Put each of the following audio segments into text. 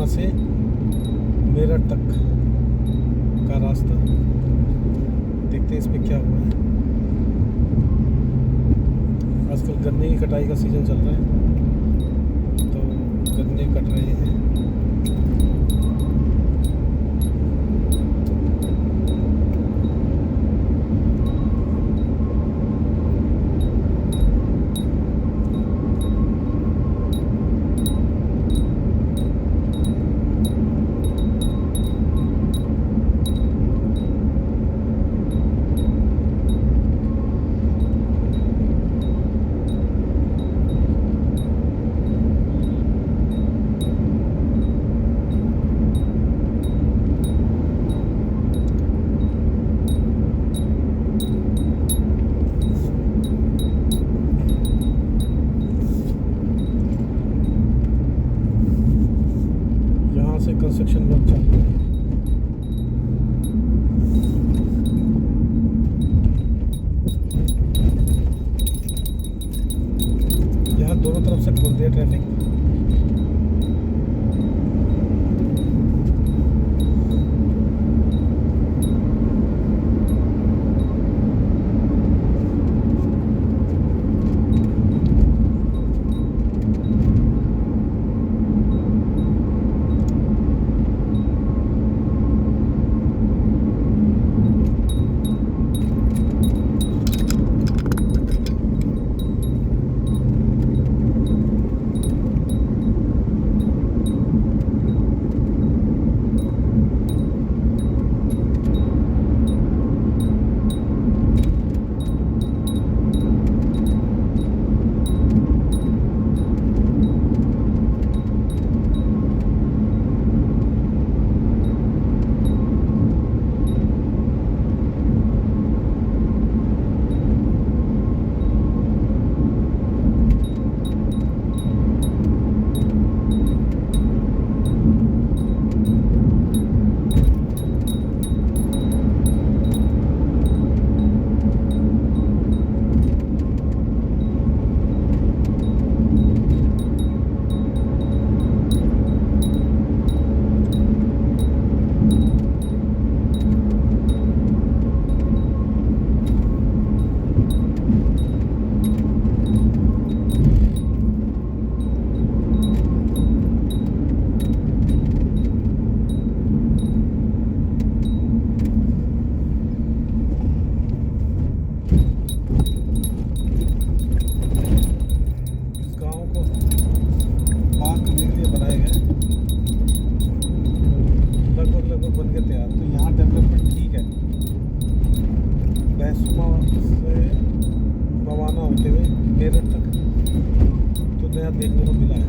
यहाँ से मेरठ तक का रास्ता। देखते हैं इस पे क्या हुआ है। आजकल गन्ने की कटाई का सीज़न चल रहा है, तो गन्ने कट रहे हैं। यहाँ से कंस्ट्रक्शन वर्क चालू है। यहाँ दोनों तरफ से खोल दिया ट्रैफिक। मेरठ तक तो नया देखने को मिला है।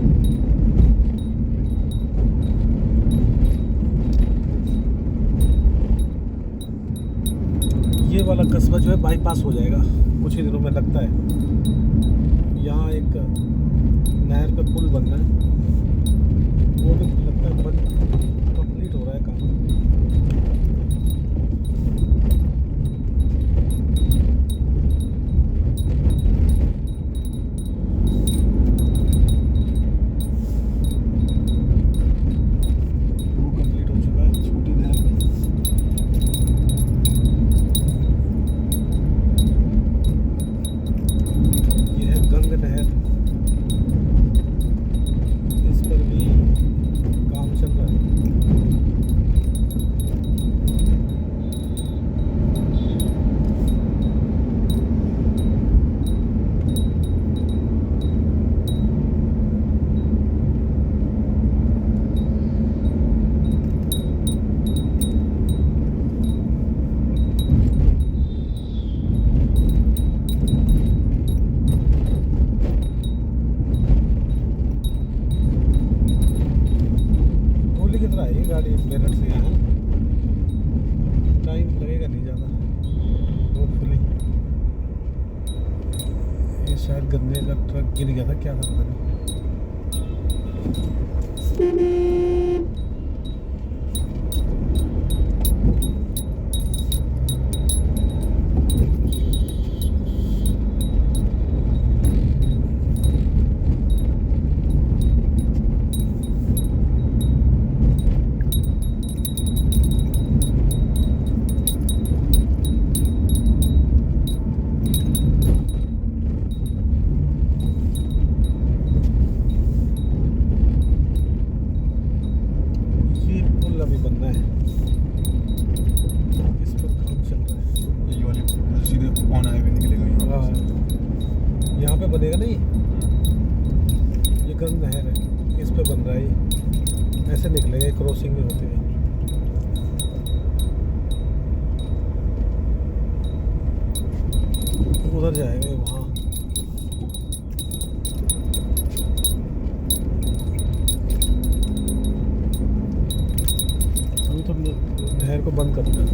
ये वाला कस्बा जो है बाईपास हो जाएगा कुछ ही दिनों में लगता है। यहाँ एक नहर पे पुल बन रहा है, वो भी लगता है बन कंप्लीट हो रहा है काम। कितना है ये गाड़ी मेरठ से यहाँ? टाइम लगेगा नहीं ज़्यादा होपफुली। ये शायद गन्ने का ट्रक गिर गया था, क्या था पता नहीं। हबीबगंज नहर है, इस पे बन रहा है ये। ऐसे निकलेगा क्रॉसिंग में होते हुए। उधर जाएगा ये वहाँ। अभी तो नहर को बंद करना है।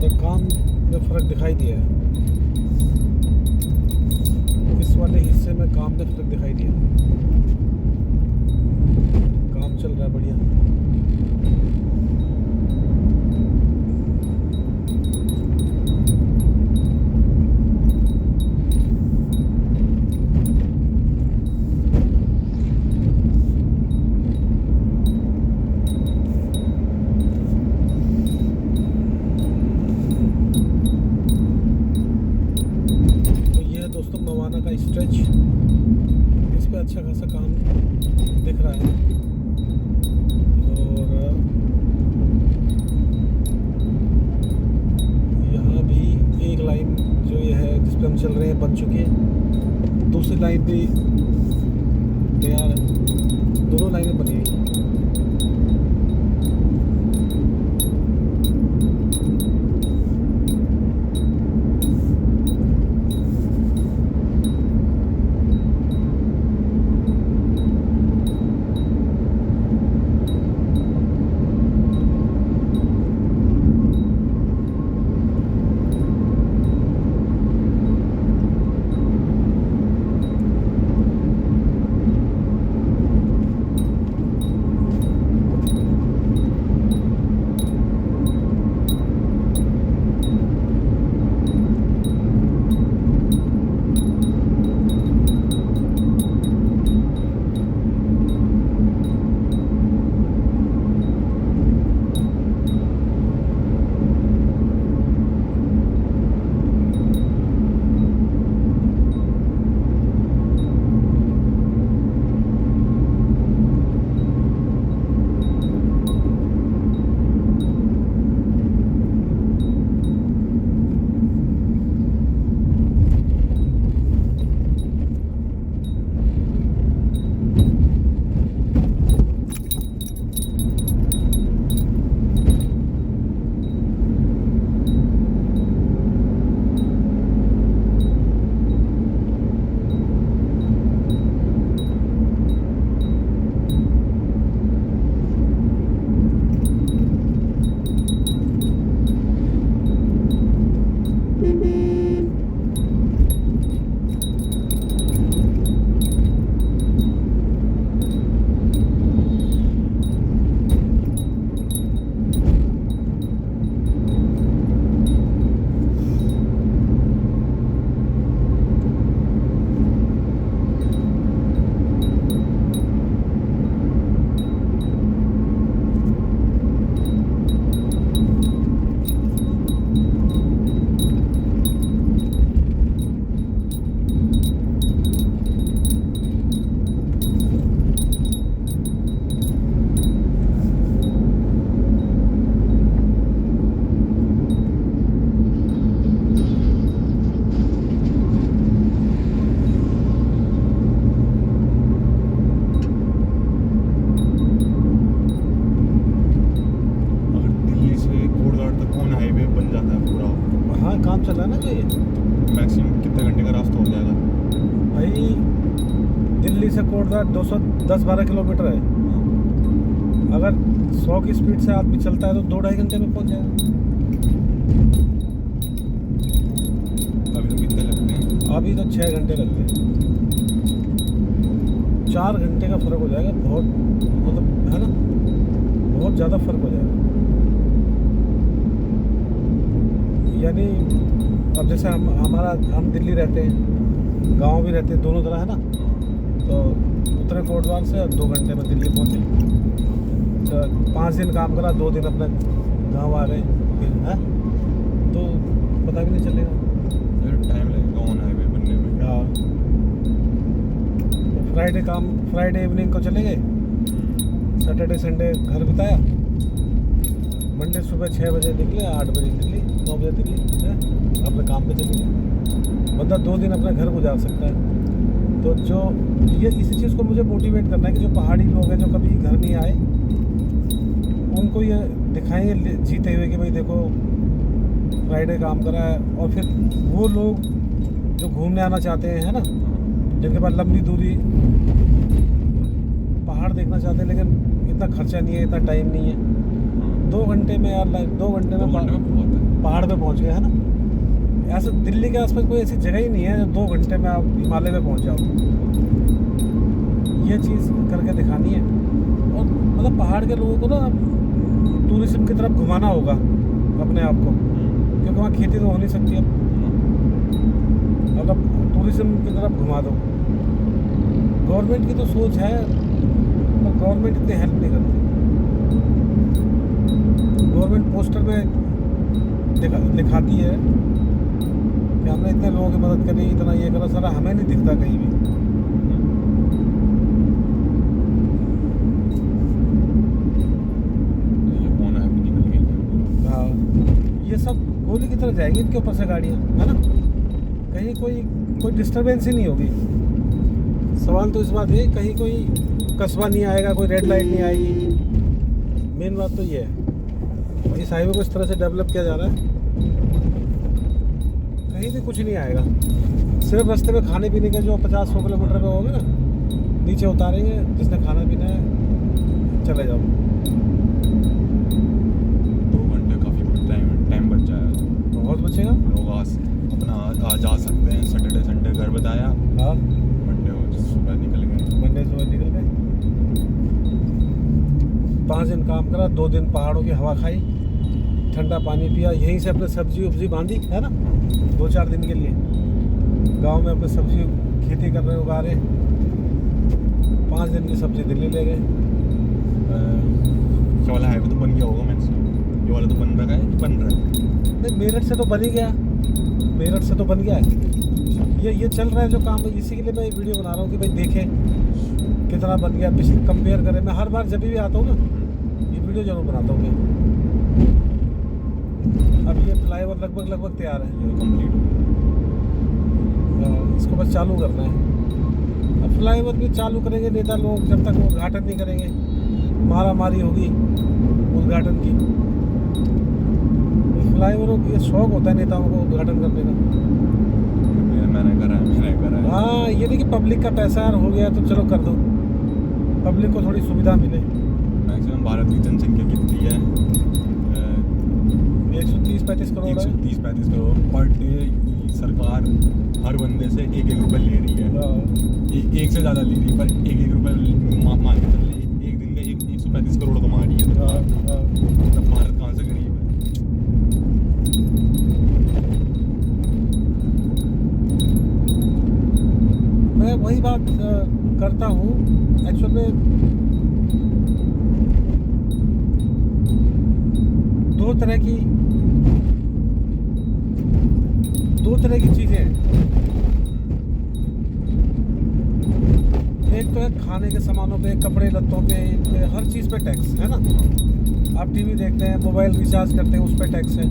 तो काम में फ़र्क दिखाई दिया है, इस वाले हिस्से में काम में फ़र्क दिखाई दिया। काम चल रहा है बढ़िया। दोस्तों मवाना का स्ट्रेच, इस पे अच्छा खासा काम दिख रहा है। और यहाँ भी एक लाइन जो ये है जिस पे हम चल रहे हैं बन चुकी है, दूसरी लाइन भी तैयार है, दोनों लाइनें बनी हुई हैं। काम चल रहा है ना जो ये मैक्सिमम कितने घंटे का रास्ता हो जाएगा भाई? दिल्ली से कोटद्वार 210-12 किलोमीटर है। अगर 100 की स्पीड से आदमी चलता है तो 2-2.5 घंटे में पहुंच जाएगा। अभी तो कितने लगते हैं? अभी तो 6 घंटे लगते हैं। 4 घंटे का फ़र्क हो जाएगा, बहुत मतलब है ना, बहुत ज़्यादा फ़र्क हो जाएगा। यानी अब जैसे हम दिल्ली रहते हैं, गांव भी रहते हैं, दोनों तरह है ना, तो उतरे कोटद्वार से 2 घंटे में दिल्ली पहुंचे। तो 5 दिन काम करा, 2 दिन अपने गांव आ गए हैं, तो पता भी नहीं चलेगा। टाइम लगेगा ऑन हाईवे बनने में। हाँ, फ्राइडे इवनिंग को चले गए, सैटरडे संडे घर बिताया, मंडे सुबह 6 बजे निकले, 8 बजे दिल्ली। 9 बजे दिल्ली है, अपने काम पे चले गए। बंदा 2 दिन अपना घर गुजार सकता है। तो जो ये इसी चीज़ को मुझे मोटिवेट करना है कि जो पहाड़ी लोग हैं जो कभी घर नहीं आए, उनको ये दिखाएंगे जीते हुए कि भाई देखो फ्राइडे काम करा है। और फिर वो लोग जो घूमने आना चाहते हैं, है ना, जिनके पास लंबी दूरी पहाड़ देखना चाहते हैं लेकिन इतना खर्चा नहीं है, इतना टाइम नहीं है, 2 घंटे में यार 2 घंटे में पहाड़ पे पहुंच गए, है ना। ऐसे दिल्ली के आसपास कोई ऐसी जगह ही नहीं है जो 2 घंटे में आप हिमालय में पहुंच जाओ। ये चीज़ करके दिखानी है। और मतलब पहाड़ के लोगों को ना टूरिज्म की तरफ घुमाना होगा अपने आप को, क्योंकि वहाँ खेती तो हो नहीं सकती अब। मतलब टूरिज्म की तरफ घुमा दो। गवर्नमेंट की तो सोच है पर गवर्नमेंट इतनी हेल्प नहीं करती। गवर्नमेंट पोस्टर में दिखाती है कि हमने इतने लोगों की मदद करी, इतना ये करा, सारा हमें नहीं दिखता कहीं भी। हाँ, ये सब गोली की तरह जाएंगी इनके ऊपर से गाड़ियाँ, है ना। कहीं कोई डिस्टरबेंस ही नहीं होगी। सवाल तो इस बात है कहीं कोई कस्बा नहीं आएगा, कोई रेड लाइट नहीं आएगी। मेन बात तो ये है। इस हाईवे को इस तरह से डेवलप किया जा रहा है, कहीं भी कुछ नहीं आएगा। सिर्फ रास्ते में खाने पीने के जो 50-100 किलोमीटर पे होंगे ना, नीचे उतारेंगे, जिसने खाना पीना है चले जाओ। 2 घंटे काफ़ी टाइम बच जाएगा, बहुत बचेगा। लोग अपना आ जा सकते हैं। सैटरडे संडे घर बताया, हाँ, मंडे सुबह निकल गए। मंडे सुबह निकल गए, 5 दिन काम करा, 2 दिन पहाड़ों की हवा खाई, ठंडा पानी पिया, यहीं से अपने सब्जी उब्जी बांधी, है ना, 2-4 दिन के लिए। गांव में अपने सब्जी खेती कर रहे, उगा रहे। 5 दिन की सब्जी दिल्ली ले गए। ये वाला हाईवे तो बन गया होगा, मैं ये वाला तो बन रहा है, बन रहा है। नहीं, मेरठ से तो बन ही गया, मेरठ से तो बन गया है। ये चल रहा है जो काम, इसी के लिए मैं वीडियो बना रहा हूँ कि भाई देखें कितना बन गया, पिछले कंपेयर करें। मैं हर बार जब भी आता हूँ ना, ये वीडियो जरूर बनाता हूँ मैं। अब ये फ्लाईओवर लगभग तैयार है, ये तो कंप्लीट हो गया। इसको बस चालू करना है। अब फ्लाईओवर भी चालू करेंगे नेता लोग, जब तक वो उद्घाटन नहीं करेंगे मारा मारी होगी उद्घाटन की। फ्लाईओवरों की शौक होता है नेताओं को उद्घाटन करने का। मैंने करा है। हाँ, ये नहीं कि पब्लिक का पैसा यार हो गया तो चलो कर दो, पब्लिक को थोड़ी सुविधा मिले। मैक्सिमम भारत की जनसंख्या कितनी है? 130-35 करोड़ है। 130-35 करोड़ पर डे। सरकार हर बंदे से 1-1 रुपये ले रही है। एक से ज़्यादा ले रही है, पर 1-1 रुपये मान के चल रही है। एक दिन में 135 करोड़ कमा रही है। तब भारत कहाँ से गरीब है? मैं वही बात करता हूँ एक्चुअल में। 2 तरह की चीज़ें हैं। एक तो है खाने के सामानों पे, कपड़े लत्तों पे, हर चीज़ पे टैक्स है ना। आप टीवी देखते हैं, मोबाइल रिचार्ज करते हैं, उस पर टैक्स है।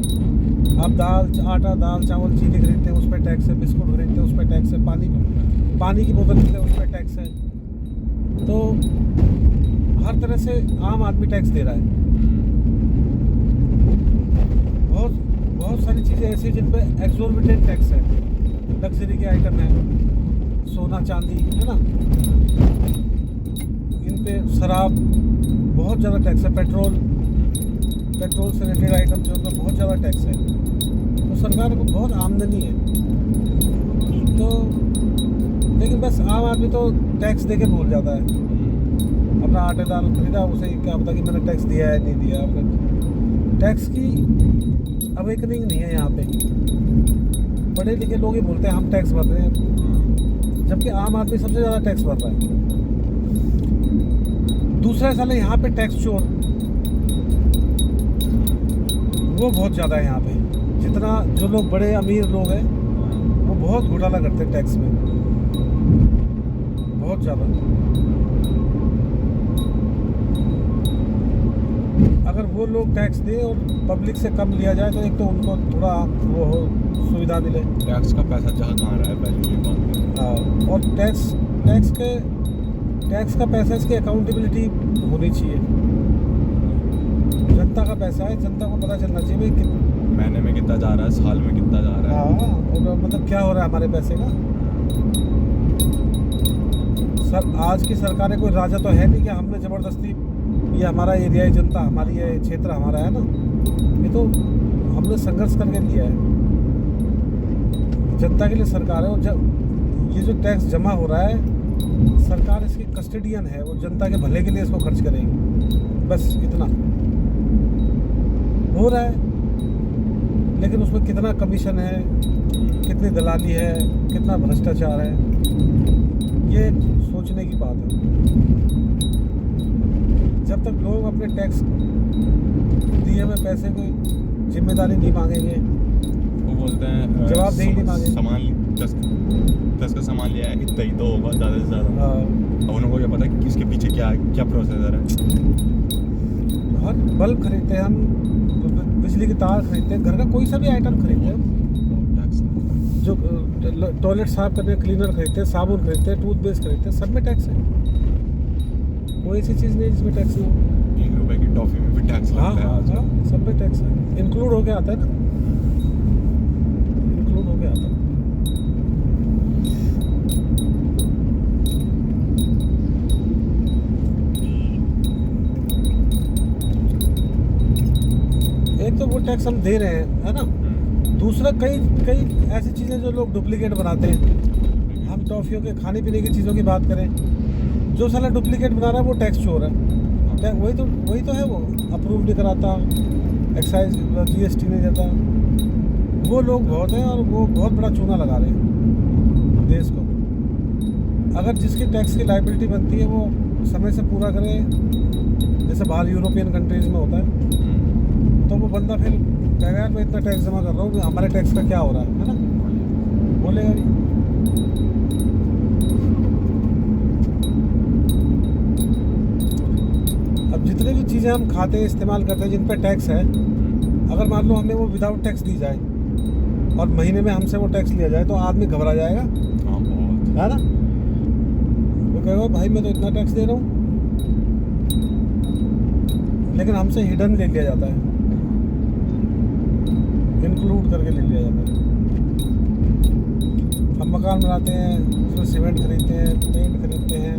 आप आटा दाल चावल चीनी खरीदते हैं, उस पर टैक्स है। बिस्कुट खरीदते हैं, उस पर टैक्स है। पानी की बोतल खरीदते हैं, उस पर टैक्स है। तो हर तरह से आम आदमी टैक्स दे रहा है। बहुत सारी चीज़ें ऐसी जिन पे एक्सोर्बिटेंट टैक्स है। लग्जरी के आइटम है, सोना चांदी, है ना, इन पे शराब बहुत ज़्यादा टैक्स है। पेट्रोल से रिलेटेड आइटम जो उनका बहुत ज़्यादा टैक्स है। तो सरकार को बहुत आमदनी है। तो लेकिन बस आम आदमी तो टैक्स दे के भूल जाता है। अपना आटे दाल खरीदा, उसे क्या पता कि मैंने टैक्स दिया है नहीं दिया। टैक्स की अवेकनिंग नहीं है यहाँ पे। पढ़े लिखे लोग ही बोलते हैं हम टैक्स भर रहे हैं, जबकि आम आदमी सबसे ज़्यादा टैक्स भर रहा है। दूसरा साल यहाँ पे टैक्स चोर वो बहुत ज़्यादा है यहाँ पे। जितना जो लोग बड़े अमीर लोग हैं वो बहुत घोटाला करते हैं टैक्स में, बहुत ज़्यादा। अगर वो लोग टैक्स दें और पब्लिक से कम लिया जाए तो एक तो उनको थोड़ा वो हो सुविधा मिले। टैक्स का पैसा जहाँ कहाँ रहा है पहले ये बात है। और टैक्स का पैसा, इसकी अकाउंटेबिलिटी होनी चाहिए। जनता का पैसा है, जनता को पता चलना चाहिए भाई महीने में कितना जा रहा है, साल में कितना जा रहा है। हाँ, और मतलब क्या हो रहा है हमारे पैसे का। सर आज की सरकारें कोई राजा तो है नहीं कि हमने ज़बरदस्ती, ये हमारा एरिया है, जनता हमारी है, क्षेत्र हमारा है ना, ये तो हमने संघर्ष करके लिया है। जनता के लिए सरकार है। और ये जो टैक्स जमा हो रहा है, सरकार इसकी कस्टडियन है, वो जनता के भले के लिए इसको खर्च करेगी, बस इतना हो रहा है। लेकिन उसमें कितना कमीशन है, कितनी दलाली है, कितना भ्रष्टाचार है, ये सोचने की बात है। जब तक लोग अपने टैक्स दिए हुए पैसे की जिम्मेदारी नहीं मांगेंगे, वो बोलते हैं जवाबदेही नहीं मांगेंगे। सामान 10 का सामान लिया है, इतना ही तो होगा ज़्यादा से ज़्यादा। अब उनको क्या पता कि इसके पीछे क्या प्रोसेसर है। हर बल्ब खरीदते हैं हम, बिजली की तार खरीदते हैं, घर का कोई सा भी आइटम खरीदते हैं, जो टॉयलेट साफ करने क्लीनर खरीदते हैं, साबुन खरीदते हैं, टूथपेस्ट खरीदते हैं, सब में टैक्स है। कोई ऐसी चीज़ नहीं जिसमें टैक्स नहीं हो। 1 रुपए की टॉफी में भी टैक्स लगता है आज। हाँ, सब में टैक्स है, इंक्लूड होके आता है ना, इंक्लूड होके आता है। एक तो वो टैक्स हम दे रहे हैं, है ना। दूसरा कई ऐसी चीज़ें जो लोग डुप्लीकेट बनाते हैं। हम टॉफ़ियों के खाने पीने की चीज़ों की बात करें, जो साला डुप्लीकेट बना रहा है वो टैक्स चोर है। वही तो है, वो अप्रूव नहीं कराता, एक्साइज GST नहीं देता। वो लोग बहुत हैं और वो बहुत बड़ा चूना लगा रहे हैं देश को। अगर जिसकी टैक्स की लायबिलिटी बनती है वो समय से पूरा करे, जैसे बाहर यूरोपियन कंट्रीज़ में होता है, तो वो बंदा फिर कहेगा यार मैं इतना टैक्स जमा कर रहा हूँ, हमारे टैक्स का क्या हो रहा है ना, बोलेगा नहीं। अब जितने भी चीज़ें हम खाते हैं, इस्तेमाल करते हैं, जिन पर टैक्स है, अगर मान लो हमें वो विदाउट टैक्स दी जाए और महीने में हमसे वो टैक्स लिया जाए तो आदमी घबरा जाएगा, है ना। वो कहेगा भाई मैं तो इतना टैक्स दे रहा हूँ, लेकिन हमसे हिडन ले लिया जाता है, इंक्लूड करके ले लिया जाता है। हम मकान बनाते हैं, उसमें सीमेंट खरीदते हैं, पेंट खरीदते हैं,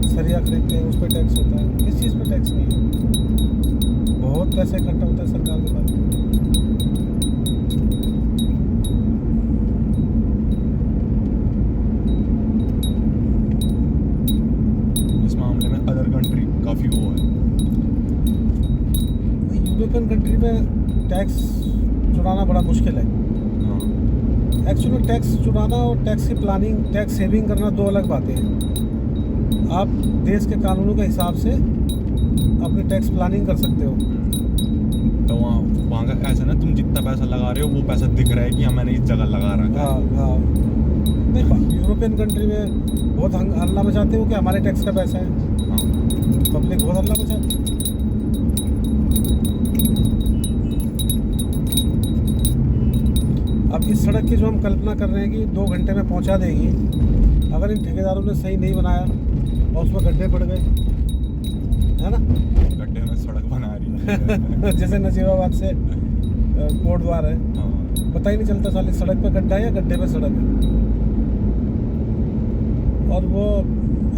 सरिया खरीदते हैं, उस पर टैक्स होता है। किस चीज़ पे टैक्स नहीं है? बहुत पैसे इकट्ठा होता है सरकार के पास। इस मामले में अदर कंट्री काफ़ी वो है। यूरोपियन कंट्री में टैक्स चुराना बड़ा मुश्किल है। एक्चुअली टैक्स चुराना और टैक्स की प्लानिंग, टैक्स सेविंग करना दो अलग बातें हैं। आप देश के कानूनों के हिसाब से अपनी टैक्स प्लानिंग कर सकते हो। तो वहाँ का ऐसा ना, तुम जितना पैसा लगा रहे हो वो पैसा दिख रहा है कि मैंने इस जगह लगा रखा है। हाँ, नहीं यूरोपियन कंट्री में बहुत हल्ला मचाते हो कि हमारे टैक्स का पैसा है। पब्लिक बहुत हल्ला मचाती है। अब इस सड़क की जो हम कल्पना कर रहे हैं कि 2 घंटे में पहुंचा देगी, अगर इन ठेकेदारों ने सही नहीं बनाया और उसमें गड्ढे पड़ गए, है ना, गड्ढे में सड़क बना रही है। जैसे नजीबाबाद से कोट द्वार है, पता ही नहीं चलता साली सड़क पे गड्ढा है या गड्ढे पे सड़क है। और वो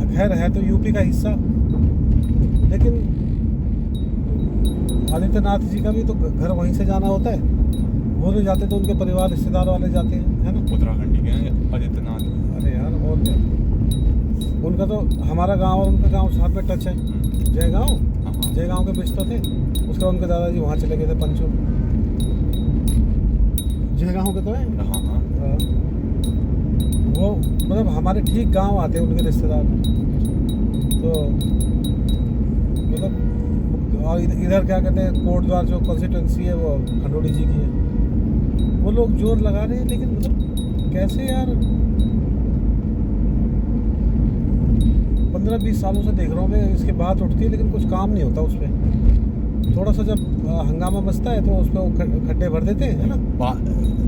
खैर है तो यूपी का हिस्सा, लेकिन आदित्यनाथ जी का भी तो घर वहीं से जाना होता है। वो नहीं जाते तो उनके परिवार रिश्तेदार वाले जाते हैं, है ना। उत्तराखंड के हैं आदित्यनाथ। अरे यार, और क्या, उनका तो हमारा गांव और उनका गांव साथ में टच है। जयगांव के बीच तो थे, उसके बाद उनके दादाजी वहाँ चले गए थे पंचो। जयगांव के तो है। वो मतलब हमारे ठीक गांव आते हैं उनके रिश्तेदार, तो मतलब। और इधर क्या कहते हैं, कोट द्वार जो कॉन्स्टिट्यूंसी है वो खंडोड़ी जी की है। वो लोग जोर लगा रहे हैं, लेकिन मतलब कैसे यार, 15-20 सालों से देख रहा हूँ मैं, इसकी बात उठती है लेकिन कुछ काम नहीं होता उस पर। थोड़ा सा जब हंगामा मचता है तो उसको खड्डे भर देते हैं, है ना।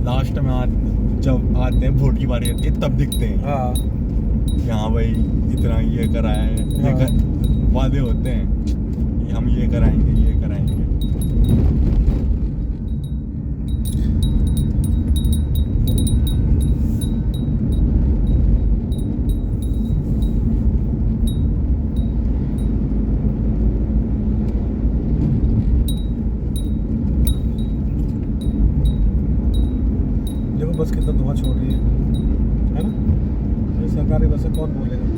लास्ट में जब आते हैं वोट की बारी आती है तब दिखते हैं। हाँ कि हाँ भाई इतना ये कराया है, ये हाँ। वादे होते हैं कि हम ये कराएंगे ये कराएंगे। देखो बस कितना धुआं छोड़ रही है ना। ये सरकारी बस है, कौन बोलेगा।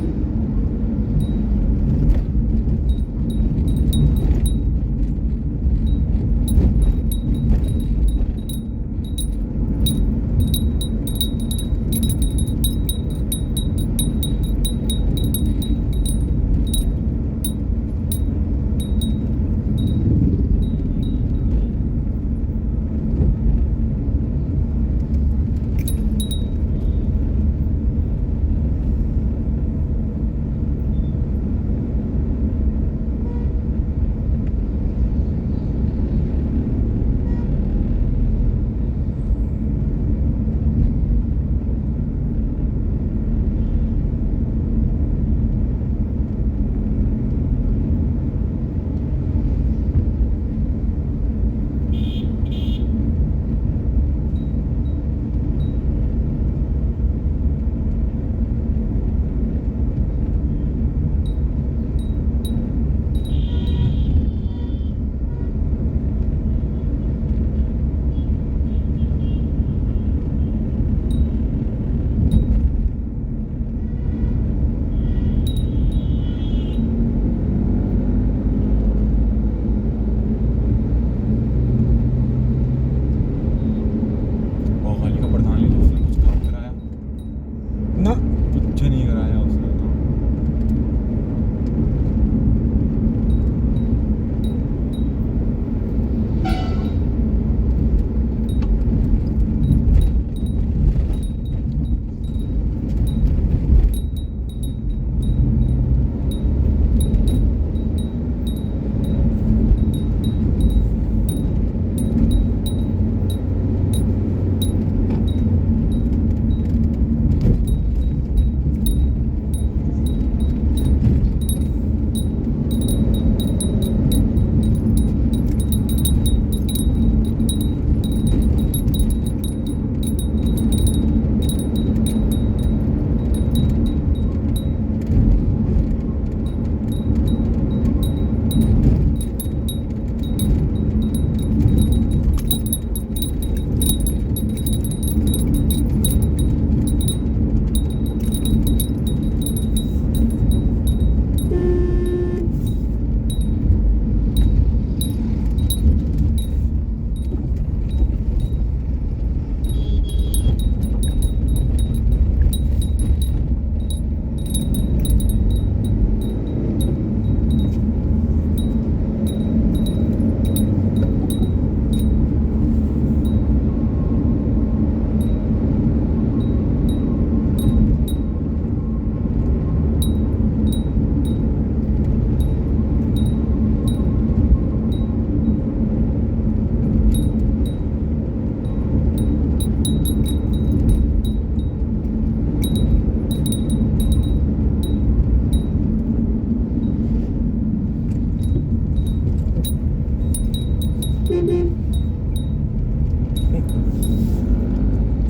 भोपाली का प्रधान ने उसने कुछ काम कराया, ना कुछ नहीं कराया उसने तो।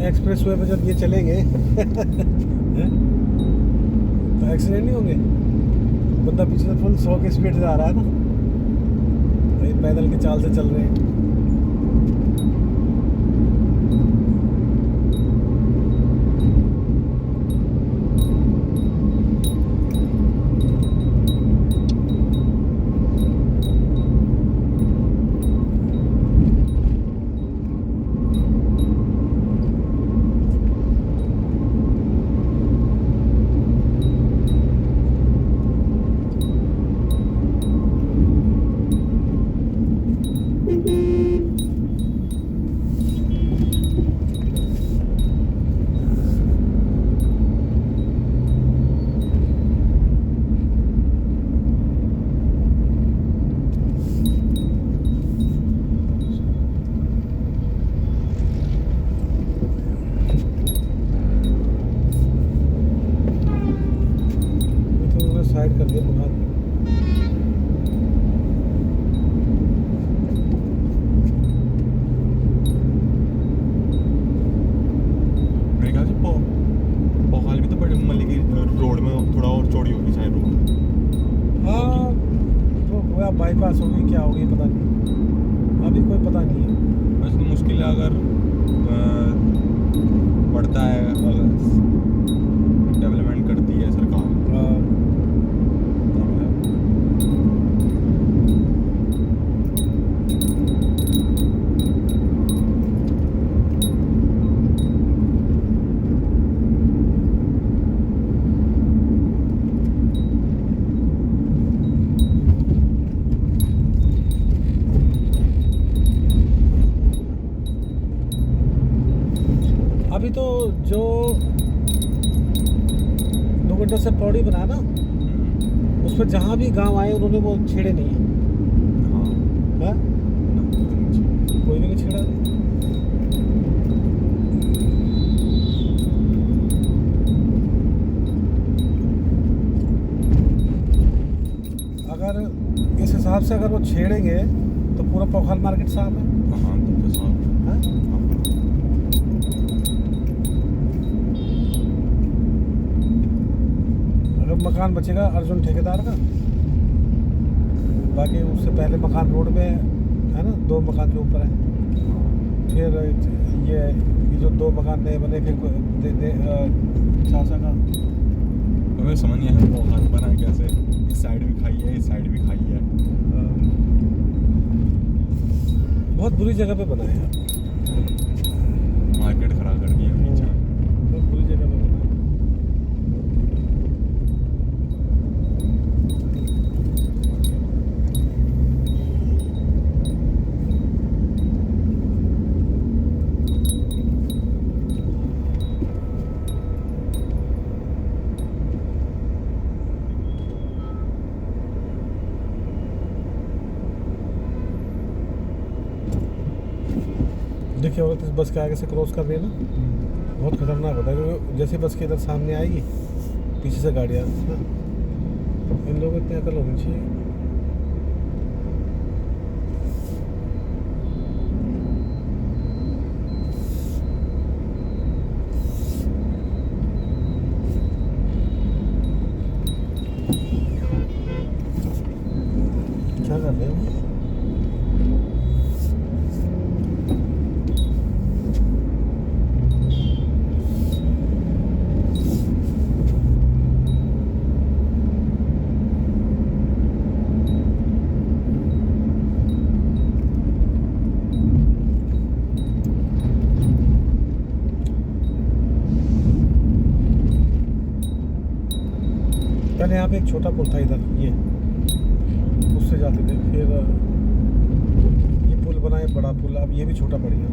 एक्सप्रेस वे पे जब ये चलेंगे हैं, तो एक्सीडेंट नहीं होंगे। बंदा पीछे से फुल 100 की स्पीड से आ रहा है ना, ये पैदल की चाल से चल रहे हैं। चौड़ी होगी शायद रोड। हाँ तो हुआ बाईपास होगी क्या होगी पता नहीं, अभी कोई पता नहीं है। वैसे तो मुश्किल है अगर बढ़ता है, अगर डेवलपमेंट करती है सरकार। अभी तो जो 2 घंटे से पौड़ी बना ना, उस पर जहाँ भी गांव आए उन्होंने वो छेड़े नहीं है। हाँ, हाँ? कोई भी नहीं छेड़ा। अगर इस हिसाब से अगर वो छेड़ेंगे तो पूरा पोखर मार्केट साफ है। हाँ, तो साहब। हाँ? अगर मकान बचेगा अर्जुन ठेकेदार का, बाकी उससे पहले मकान रोड पे है ना, 2 मकान के ऊपर है। फिर ये जो 2 मकान नए बने फिर चाचा का। हमें समझ नहीं आया वो हाथ बना है कैसे, इस साइड भी खाई है, इस साइड भी खाई है। बहुत बुरी जगह पे बना है यार। मार्केट खराब कर दी है नीचे। बहुत बुरी जगह पे बना है। देखिए औरत इस बस के आगे से क्रॉस कर रही है ना, बहुत खतरनाक होता है क्योंकि जैसे बस के इधर सामने आएगी पीछे से गाड़ियाँ ना, इन लोगों को इतनी अकल होनी चाहिए। क्या कर रहे हो? पहले यहाँ पे एक छोटा पुल था इधर, ये उससे जाते थे, फिर ये पुल बना है बड़ा पुल, अब ये भी छोटा पड़ गया।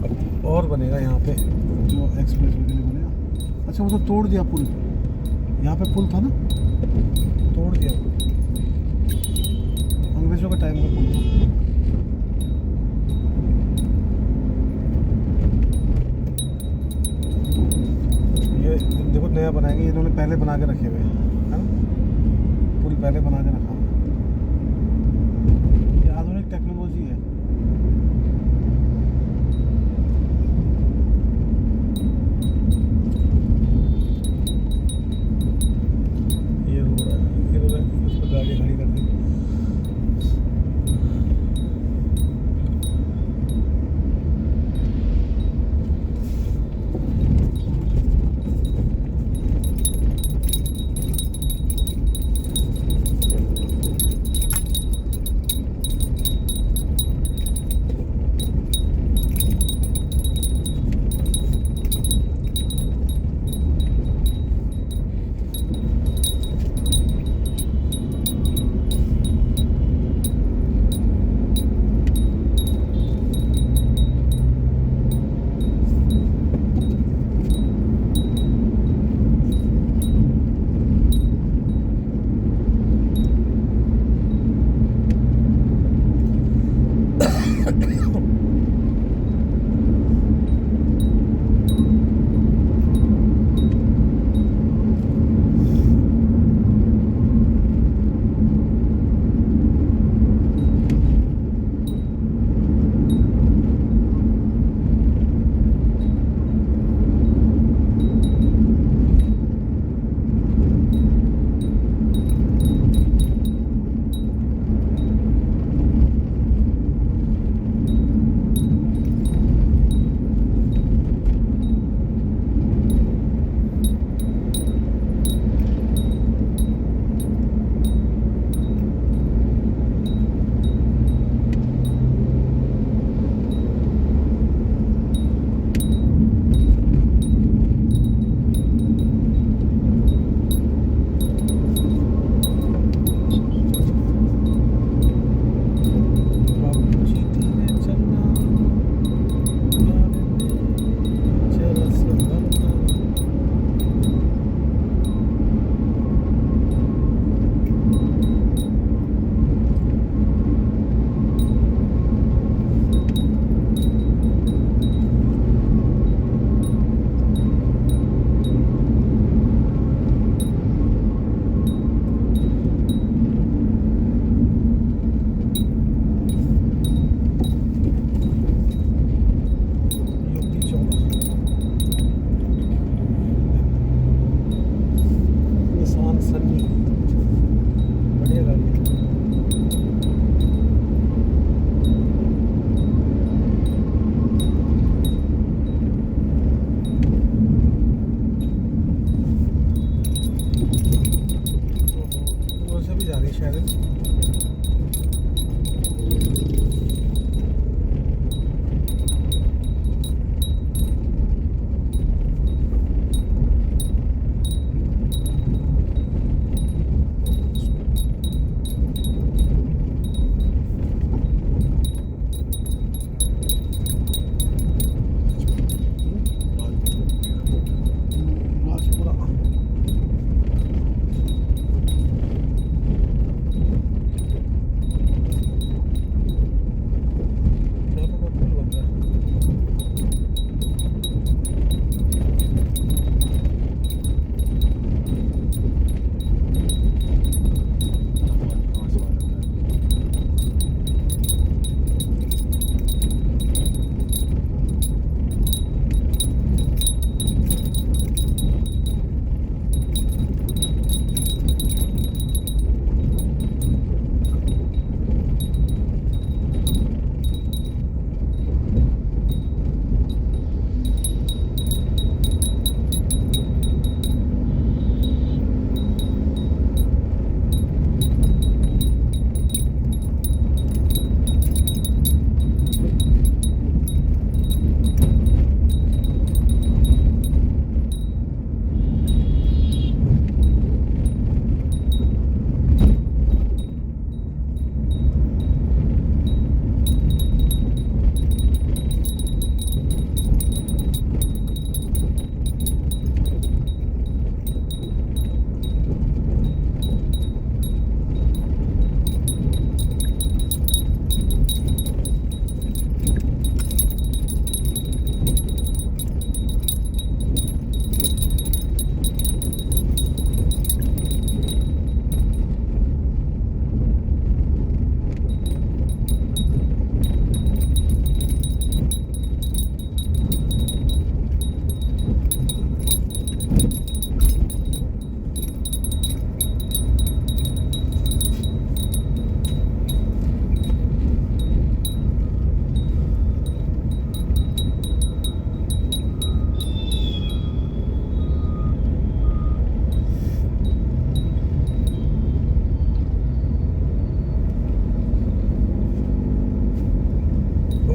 अब और बनेगा यहाँ पे जो एक्सप्रेस वे के लिए बनेगा। अच्छा वो तो तोड़ दिया पुल, यहाँ पे पुल था ना, तोड़ दिया। अंग्रेजों के टाइम का पुल था। ये देखो नया बनाएंगे, इन्होंने पहले बना के रखे हुए हैं, है ना, पुल पहले बना के रखा हुआ है। ये आधुनिक टेक्नोलॉजी है। ये रोड है, इन्होंने उस पर गाड़ी खड़ी कर दी।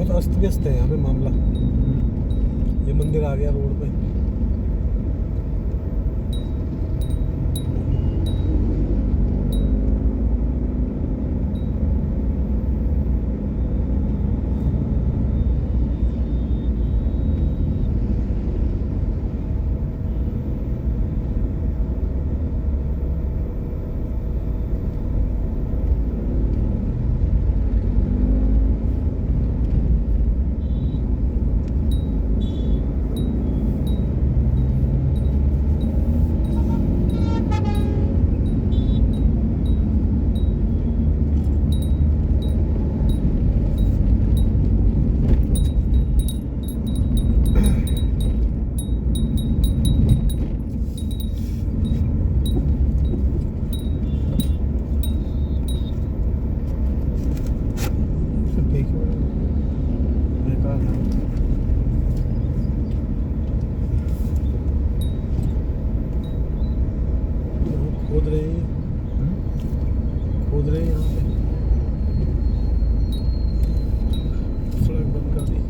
बहुत अस्त व्यस्त है यहाँ पे मामला। ये मंदिर आ गया रोड पे। खोद रहे हैं, खोद रहे हैं यहाँ पे। सड़क बंद कर दी।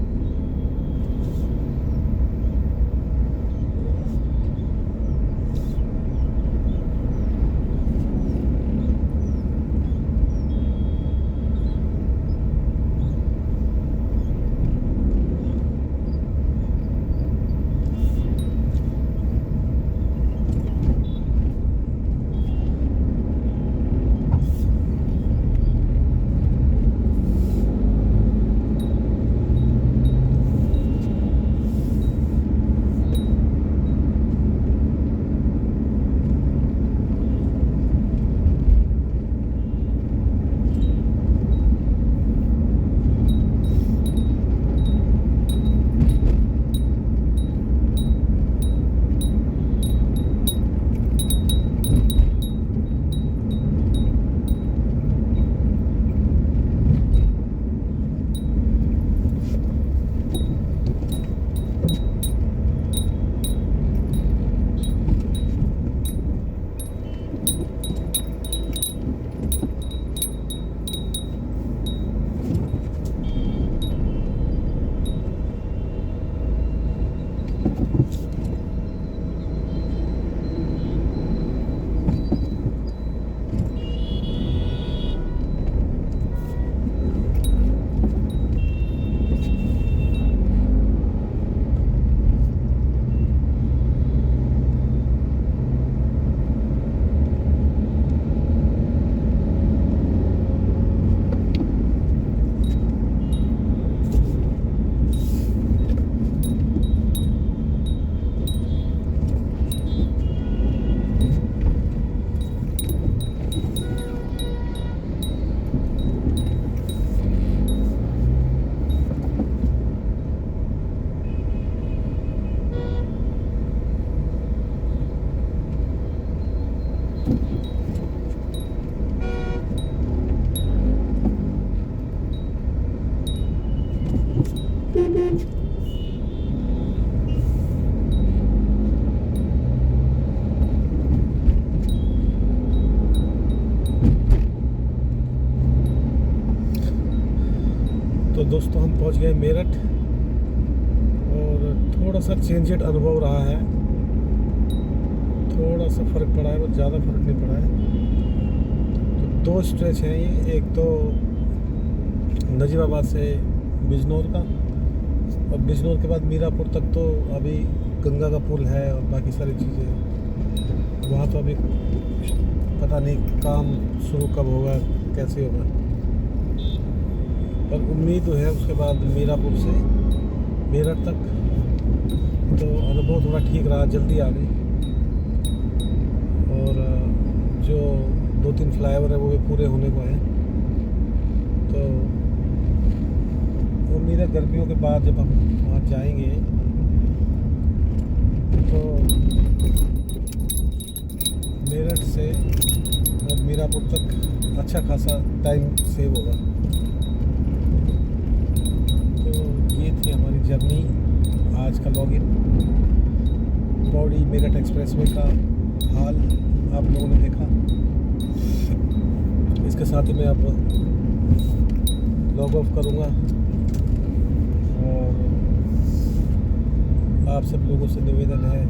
तो दोस्तों हम पहुंच गए मेरठ और थोड़ा सा चेंजेड अनुभव रहा है। थोड़ा सा फ़र्क पड़ा है, बस ज़्यादा फर्क नहीं पड़ा है। तो दो स्ट्रेच हैं ये, एक तो नजीबाबाद से बिजनौर का और बिजनौर के बाद मीरापुर तक तो अभी गंगा का पुल है और बाकी सारी चीज़ें। वहाँ तो अभी पता नहीं काम शुरू कब होगा, कैसे होगा, पर उम्मीद है उसके बाद मीरापुर से मेरठ तक तो अनुभव थोड़ा ठीक रहा, जल्दी आ गई। और जो 2-3 फ्लाईओवर है वो भी पूरे होने को हैं। तो उम्मीद है गर्मियों के बाद जब हम वहाँ जाएंगे तो मेरठ से और मीरापुर तक अच्छा खासा टाइम सेव होगा। ये थी हमारी जर्नी, आज का लॉगिन। पौड़ी मेरठ एक्सप्रेसवे का हाल आप लोगों ने देखा। इसके साथ ही मैं अब लॉग ऑफ करूँगा। आप सब लोगों से निवेदन है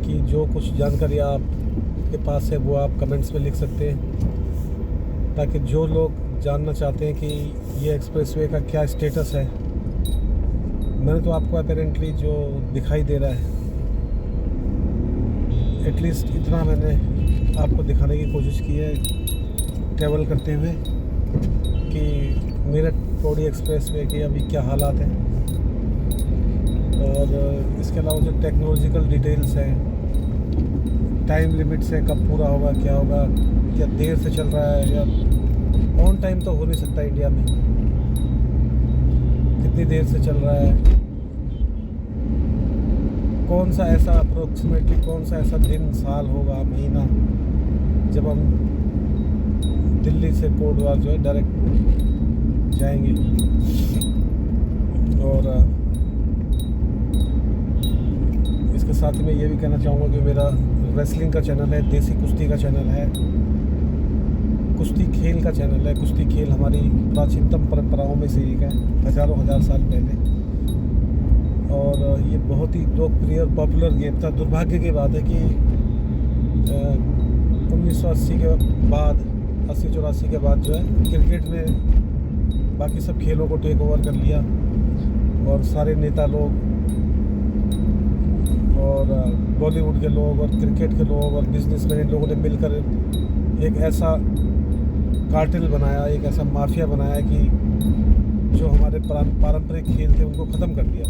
कि जो कुछ जानकारी आपके पास है वो आप कमेंट्स में लिख सकते हैं, ताकि जो लोग जानना चाहते हैं कि ये एक्सप्रेसवे का क्या स्टेटस है। मैंने तो आपको अपेरेंटली जो दिखाई दे रहा है, एटलीस्ट इतना मैंने आपको दिखाने की कोशिश की है ट्रैवल करते हुए कि मेरठ पौड़ी एक्सप्रेसवे के अभी क्या हालात हैं। और इसके अलावा जो टेक्नोलॉजिकल डिटेल्स हैं, टाइम लिमिट्स है, कब पूरा होगा, क्या होगा, क्या देर से चल रहा है या ऑन टाइम तो हो नहीं सकता इंडिया में, कितनी देर से चल रहा है, कौन सा ऐसा अप्रोक्सीमेटली कौन सा ऐसा दिन, साल होगा, महीना जब हम दिल्ली से कोटद्वार जो है डायरेक्ट जाएंगे। और इसके साथ ही मैं ये भी कहना चाहूँगा कि मेरा रेसलिंग का चैनल है, देसी कुश्ती का चैनल है, कुश्ती खेल का चैनल है। कुश्ती खेल हमारी प्राचीनतम परंपराओं में से एक है, हज़ारों हजार साल पहले, और ये बहुत ही लोकप्रिय और पॉपुलर गेम था। दुर्भाग्य की बात है कि 1980 के बाद 80-84 के बाद जो है क्रिकेट ने बाकी सब खेलों को टेक ओवर कर लिया, और सारे नेता लोग और बॉलीवुड के लोग और क्रिकेट के लोग और बिजनेसमैन, इन लोगों ने मिलकर एक ऐसा कार्टेल बनाया, एक ऐसा माफिया बनाया कि जो हमारे पारंपरिक खेल थे उनको ख़त्म कर दिया।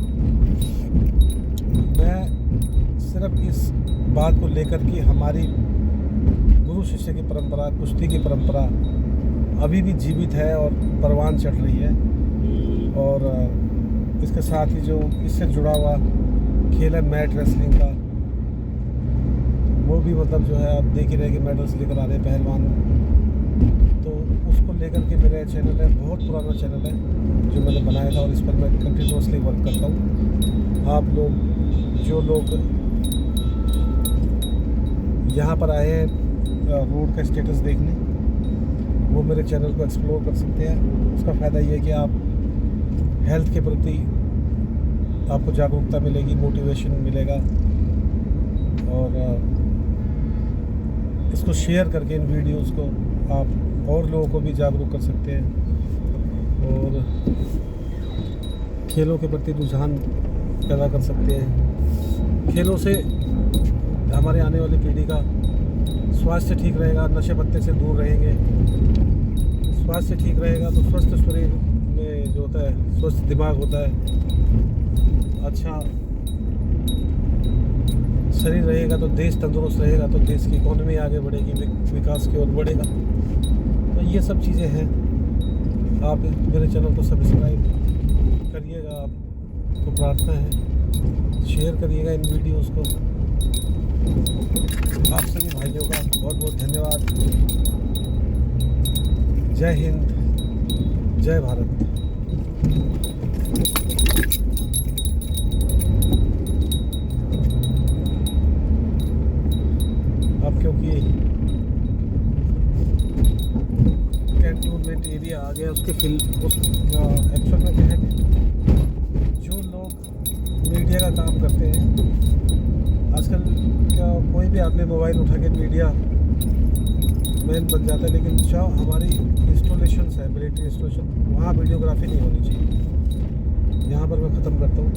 मैं सिर्फ इस बात को लेकर कि हमारी गुरु शिष्य की परंपरा, कुश्ती की परंपरा अभी भी जीवित है और परवान चढ़ रही है, और इसके साथ ही जो इससे जुड़ा हुआ खेल है मैट रेसलिंग का, वो भी मतलब जो है आप देख ही रहे कि मेडल्स लेकर आ रहे हैं पहलवान। तो उसको लेकर के मेरा चैनल है, बहुत पुराना चैनल है जो मैंने बनाया था, और इस पर मैं कंटिन्यूसली वर्क करता हूँ। आप लोग जो लोग यहाँ पर आए हैं रोड का स्टेटस देखने, वो मेरे चैनल को एक्सप्लोर कर सकते हैं। उसका फ़ायदा ये है कि आप हेल्थ के प्रति आपको जागरूकता मिलेगी, मोटिवेशन मिलेगा, और इसको शेयर करके इन वीडियोस को आप और लोगों को भी जागरूक कर सकते हैं, और खेलों के प्रति रुझान पैदा कर सकते हैं। खेलों से हमारे आने वाली पीढ़ी का स्वास्थ्य ठीक रहेगा, नशे पत्ते से दूर रहेंगे। स्वास्थ्य ठीक रहेगा तो स्वस्थ शरीर में जो होता है, स्वस्थ दिमाग होता है, अच्छा शरीर रहेगा तो देश तंदुरुस्त रहेगा, तो देश की इकोनॉमी आगे बढ़ेगी, विकास की ओर बढ़ेगा। तो ये सब चीज़ें हैं। आप मेरे चैनल को सब्सक्राइब करिएगा, आपको प्रार्थना है, शेयर करिएगा इन वीडियोस को। आप सभी भाइयों का बहुत बहुत धन्यवाद। जय हिंद, जय भारत। अब क्योंकि कैंटोनमेंट एरिया आ गया, उसके एक्चुअल में क्या है, जो लोग मीडिया का काम करते हैं आजकल, क्या कोई भी आदमी मोबाइल उठा के मीडिया मैन बन जाता है, लेकिन जो हमारी इंस्टॉलेशंस है, मिलिट्री इंस्टॉलेशन, वहाँ वीडियोग्राफी नहीं होनी चाहिए। यहाँ पर मैं ख़त्म करता हूँ।